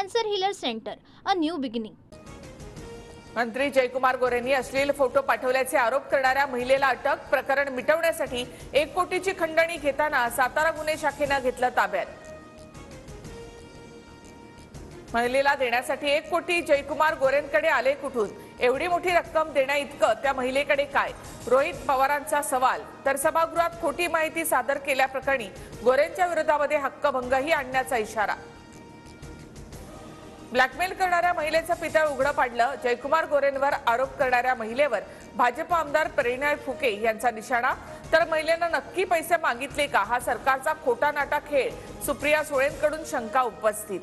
Cancer healer centre, a new beginning. मंत्री जयकुमार गोरेंनी अश्लील photo पाठवल्याचे आरोप करणाऱ्या महिलेला अटक। प्रकरण मिटवण्यासाठी 1 कोटीची खंडणी घेताना सातारा गुन्हे शाखेने घेतलं ताब्यात। महिलेला देण्यासाठी 1 कोटी जयकुमार गोरेंकडे आले कुठून? एवढी मोठी रक्कम देण्याइतकं त्या महिलेकडे काय? रोहित पवारांचा सवाल। तर सभागृहात खोटी माहिती सादर केल्याप्रकरणी गोरेंच्या विरोधामध्ये हक्कभंगही आणण्याचा इशारा। ब्लॅकमेल करणाऱ्या महिलेचं पितळ उघडं पाडलं। जयकुमार गोरेंवर आरोप करणाऱ्या महिलेवर भाजप आमदार परिणय फुके यांचा निशाणा। तर महिलेनं नक्की पैसे मागितले का, हा सरकारचा खोटा नाटा खेळ? सुप्रिया सुळेंकडून शंका उपस्थित।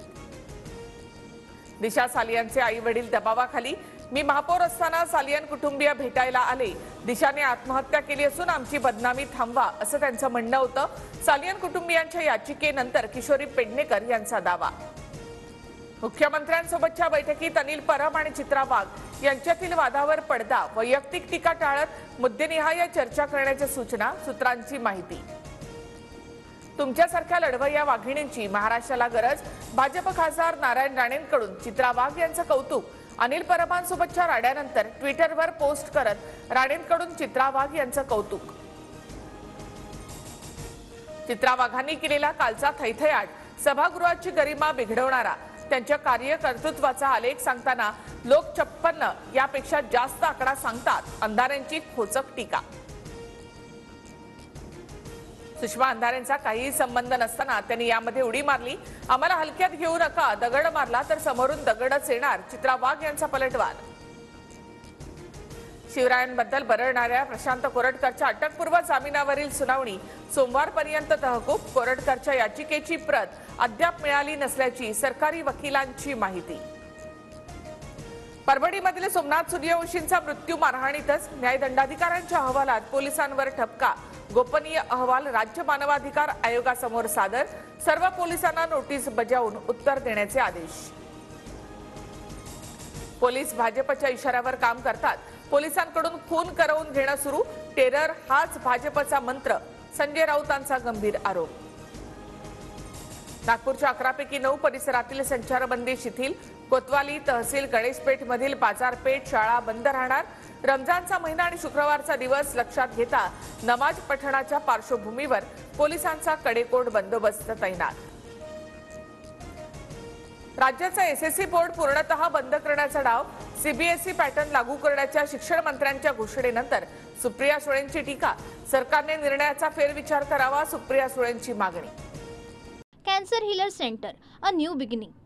दिशा सालियनचे आई वडील दबावाखाली। मी महापौर असताना सालियन कुटुंबीय भेटायला आले। दिशाने आत्महत्या केली असून आमची बदनामी थांबवा, असं त्यांचं म्हणणं होतं। सालियन कुटुंबियांच्या याचिकेनंतर किशोरी पेडणेकर यांचा दावा। मुख्यमंत्र्यांसोबतच्या बैठकीत अनिल परब आणि चित्रा वाघ यांच्यातील वादावर पडदा। वैयक्तिक टीका टाळत मुद्देनिहाय चर्चा करण्याच्या सूचना। सूत्रांची माहिती। तुमच्यासारख्या लढवय्या वाघिणींची महाराष्ट्राला गरज। भाजप खासदार नारायण राणेंकडून चित्रा वाघ यांचं कौतुक। अनिल परबांसोबतच्या राड्यानंतर ट्विटरवर पोस्ट करत राणेंकडून चित्रा वाघ यांचं कौतुक। चित्रा वाघांनी केलेला कालचा थैथयाट सभागृहाची गरिमा बिघडवणारा। त्यांच्या कार्यकर्तृत्वाचा आलेख सांगताना लोक 56 यापेक्षा जास्त आकडा सांगतात। अंधारेंची खोचक टीका। सुषमा अंधारेंचा काहीही संबंध नसताना त्यांनी यामध्ये उडी मारली। आम्हाला हलक्यात घेऊ नका, दगड मारला तर समोरून दगडच येणार। चित्रा वाघ यांचा पलटवार। शिवरायांबद्दल बरळणाऱ्या प्रशांत कोरटकरच्या अटकपूर्व जामिनावरील सुनावणी सोमवारपर्यंत तहकूब। कोरटकरच्या याचिकेची प्रत अद्याप मिळाली नसल्याची सरकारी वकिलांची माहिती। परभणीमधील सोमनाथ सूर्यवंशींचा मृत्यू मारहाणीतच। न्यायदंडाधिकाऱ्यांच्या अहवालात पोलिसांवर ठपका। गोपनीय अहवाल राज्य मानवाधिकार आयोगासमोर सादर। सर्व पोलिसांना नोटीस बजावून उत्तर देण्याचे आदेश। पोलीस भाजपच्या इशाऱ्यावर काम करतात। पोलिसांकडून खून करवून घेणं सुरू। टेरर हाच भाजपचा मंत्र। संजय राऊतांचा गंभीर आरोप। नागपूरच्या 11 पैकी 9 परिसरातील संचारबंदी शिथिल। कोतवाली तहसील गणेशपेठ मधील बाजारपेठ शाळा बंद राहणार। रमजानचा महिना आणि शुक्रवारचा दिवस लक्षात घेता नमाज पठणाच्या पार्श्वभूमीवर पोलिसांचा कडेकोट बंदोबस्त तैनात। राज्याचा एसएससी बोर्ड पूर्णतः बंद करण्याचा डाव। सीबीएसई पॅटर्न लागू करण्याच्या शिक्षण मंत्र्यांच्या घोषणेनंतर सुप्रिया सुळेंची टीका। सरकारने निर्णयाचा फेरविचार करावा, सुप्रिया सुळेंची मागणी। Cancer healer centre, a new beginning.